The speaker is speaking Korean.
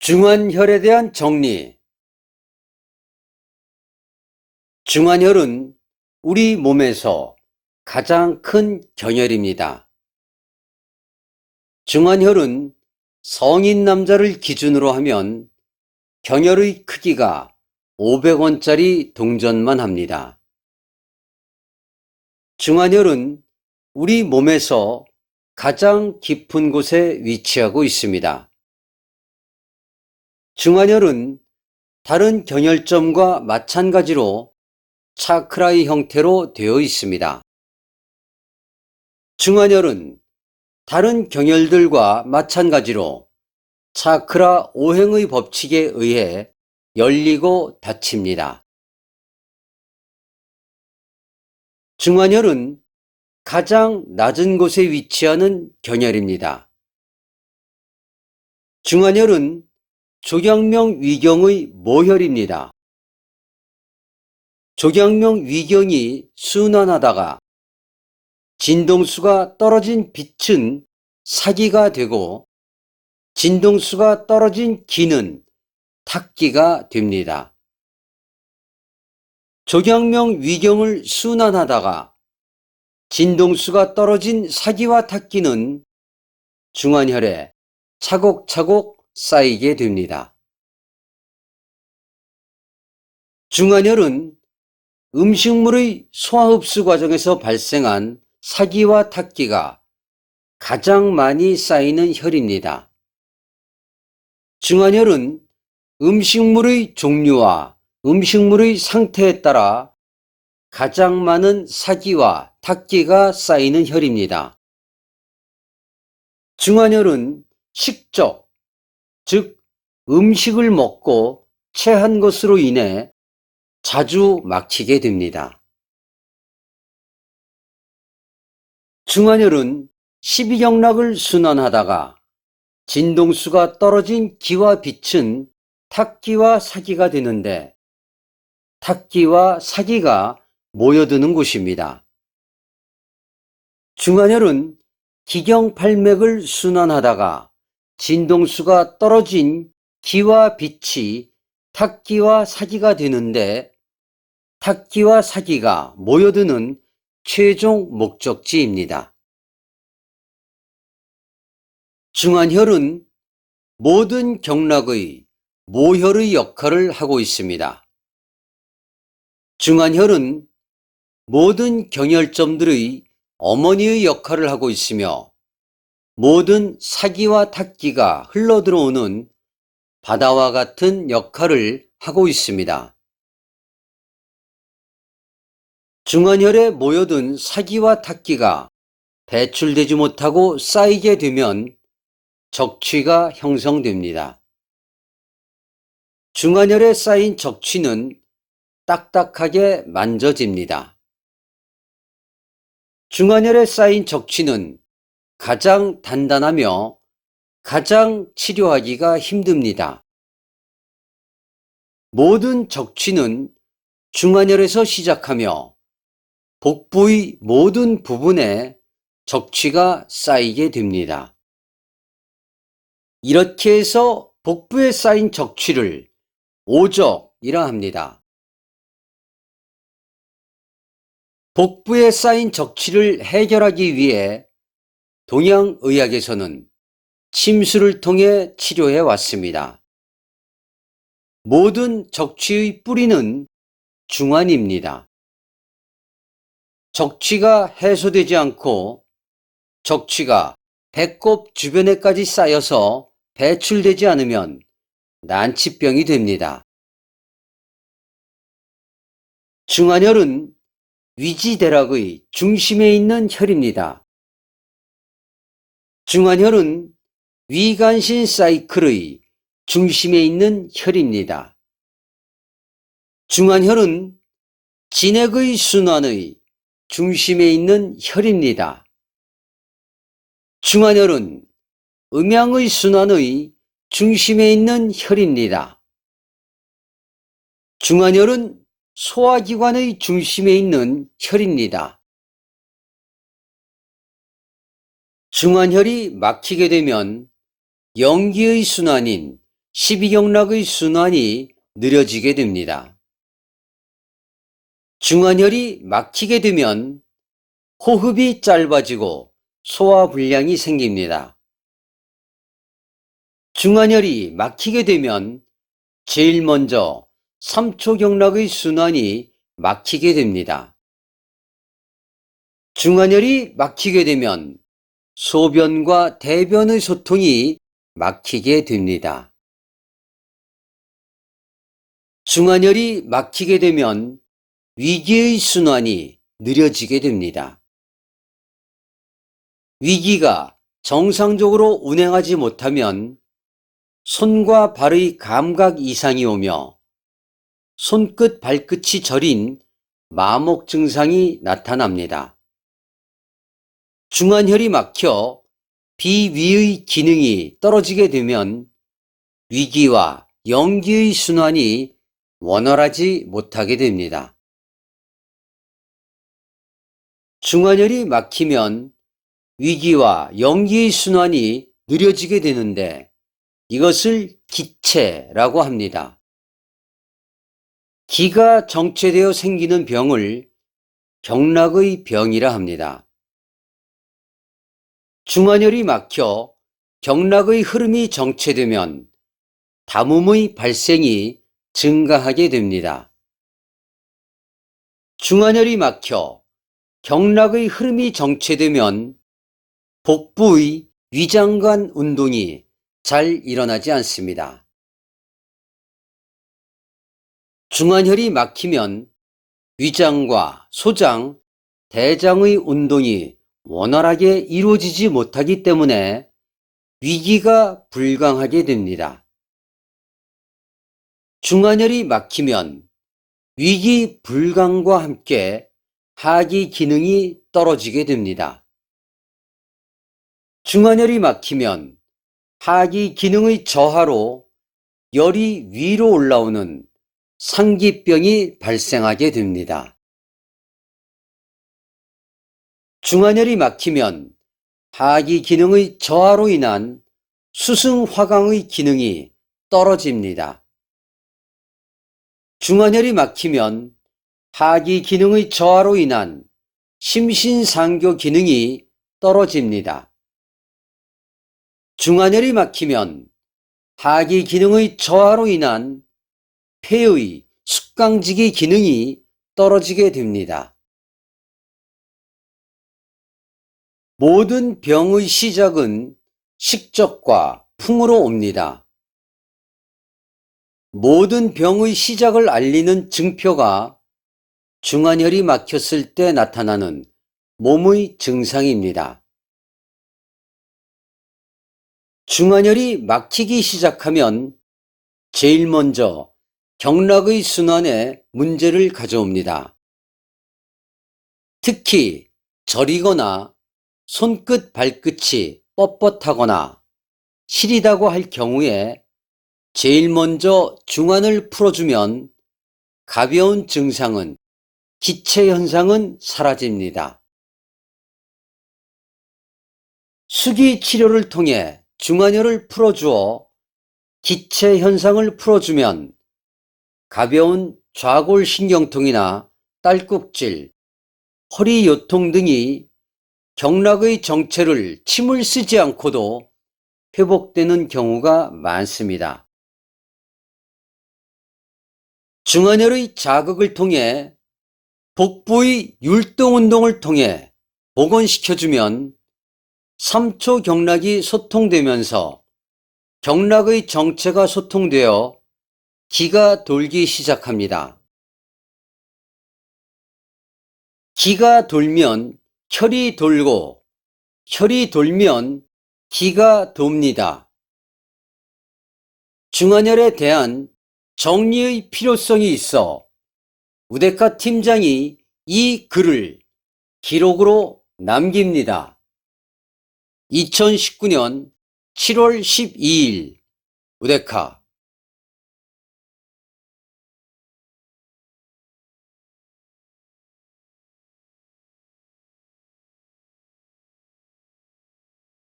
중환혈에 대한 정리. 중환혈은 우리 몸에서 가장 큰 경혈입니다. 중환혈은 성인 남자를 기준으로 하면 경혈의 크기가 500원짜리 동전만 합니다. 중환혈은 우리 몸에서 가장 깊은 곳에 위치하고 있습니다. 중환혈은 다른 경혈점과 마찬가지로 차크라의 형태로 되어 있습니다. 중환혈은 다른 경혈들과 마찬가지로 차크라 5행의 법칙에 의해 열리고 닫힙니다. 중환혈은 가장 낮은 곳에 위치하는 경혈입니다. 중환혈은 조경명 위경의 모혈입니다. 조경명 위경이 순환하다가 진동수가 떨어진 빛은 사기가 되고 진동수가 떨어진 기는 탁기가 됩니다. 조경명 위경을 순환하다가 진동수가 떨어진 사기와 탁기는 중환혈에 차곡차곡 쌓이게 됩니다. 중환혈은 음식물의 소화흡수 과정에서 발생한 사기와 탁기가 가장 많이 쌓이는 혈입니다. 중환혈은 음식물의 종류와 음식물의 상태에 따라 가장 많은 사기와 탁기가 쌓이는 혈입니다. 중환혈은 식적, 즉 음식을 먹고 체한 것으로 인해 자주 막히게 됩니다. 중환혈은 십이경락을 순환하다가 진동수가 떨어진 기와 빛은 탁기와 사기가 되는데 탁기와 사기가 모여드는 곳입니다. 중환혈은 기경팔맥을 순환하다가 진동수가 떨어진 기와 빛이 탁기와 사기가 되는데 탁기와 사기가 모여드는 최종 목적지입니다. 중환혈은 모든 경락의 모혈의 역할을 하고 있습니다. 중환혈은 모든 경혈점들의 어머니의 역할을 하고 있으며 모든 사기와 탁기가 흘러들어오는 바다와 같은 역할을 하고 있습니다. 중환혈에 모여든 사기와 탁기가 배출되지 못하고 쌓이게 되면 적취가 형성됩니다. 중환혈에 쌓인 적취는 딱딱하게 만져집니다. 중환혈에 쌓인 적취는 가장 단단하며 가장 치료하기가 힘듭니다. 모든 적취는 중환혈에서 시작하며 복부의 모든 부분에 적취가 쌓이게 됩니다. 이렇게 해서 복부에 쌓인 적취를 오적이라 합니다. 복부에 쌓인 적취를 해결하기 위해 동양의학에서는 침수를 통해 치료해 왔습니다. 모든 적취의 뿌리는 중환입니다. 적취가 해소되지 않고 적취가 배꼽 주변에까지 쌓여서 배출되지 않으면 난치병이 됩니다. 중환혈은 위지대락의 중심에 있는 혈입니다. 중환혈은 위간신 사이클의 중심에 있는 혈입니다. 중환혈은 진액의 순환의 중심에 있는 혈입니다. 중환혈은 음양의 순환의 중심에 있는 혈입니다. 중환혈은 소화기관의 중심에 있는 혈입니다. 중환혈이 막히게 되면 영기의 순환인 십이경락의 순환이 느려지게 됩니다. 중환혈이 막히게 되면 호흡이 짧아지고 소화불량이 생깁니다. 중환혈이 막히게 되면 제일 먼저 삼초경락의 순환이 막히게 됩니다. 중환혈이 막히게 되면 소변과 대변의 소통이 막히게 됩니다. 중환혈이 막히게 되면 위기의 순환이 느려지게 됩니다. 위기가 정상적으로 운행하지 못하면 손과 발의 감각 이상이 오며 손끝 발끝이 저린 마목 증상이 나타납니다. 중환혈이 막혀 비위의 기능이 떨어지게 되면 위기와 영기의 순환이 원활하지 못하게 됩니다. 중환혈이 막히면 위기와 영기의 순환이 느려지게 되는데 이것을 기체라고 합니다. 기가 정체되어 생기는 병을 경락의 병이라 합니다. 중환혈이 막혀 경락의 흐름이 정체되면 담음의 발생이 증가하게 됩니다. 중환혈이 막혀 경락의 흐름이 정체되면 복부의 위장관 운동이 잘 일어나지 않습니다. 중환혈이 막히면 위장과 소장, 대장의 운동이 원활하게 이루어지지 못하기 때문에 위기가 불가하게 됩니다. 중환혈이 막히면 위기 불강과 함께 하기 기능이 떨어지게 됩니다. 중환혈이 막히면 하기 기능의 저하로 열이 위로 올라오는 상기병이 발생하게 됩니다. 중환혈이 막히면 하기 기능의 저하로 인한 수승화강의 기능이 떨어집니다. 중환혈이 막히면 하기 기능의 저하로 인한 심신상교 기능이 떨어집니다. 중환혈이 막히면 하기 기능의 저하로 인한 폐의 숙강지기 기능이 떨어지게 됩니다. 모든 병의 시작은 식적과 풍으로 옵니다. 모든 병의 시작을 알리는 증표가 중환혈이 막혔을 때 나타나는 몸의 증상입니다. 중환혈이 막히기 시작하면 제일 먼저 경락의 순환에 문제를 가져옵니다. 특히 저리거나 손끝 발끝이 뻣뻣하거나 시리다고 할 경우에 제일 먼저 중환을 풀어주면 가벼운 증상은 기체 현상은 사라집니다. 수기 치료를 통해 중환혈을 풀어주어 기체 현상을 풀어주면 가벼운 좌골신경통이나 딸꾹질, 허리 요통 등이 경락의 정체를 침을 쓰지 않고도 회복되는 경우가 많습니다. 중환혈의 자극을 통해 복부의 율동운동을 통해 복원시켜주면 3초 경락이 소통되면서 경락의 정체가 소통되어 기가 돌기 시작합니다. 기가 돌면 혈이 돌고 혈이 돌면 기가 돕니다. 중환혈에 대한 정리의 필요성이 있어 우데카 팀장이 이 글을 기록으로 남깁니다. 2019년 7월 12일 우데카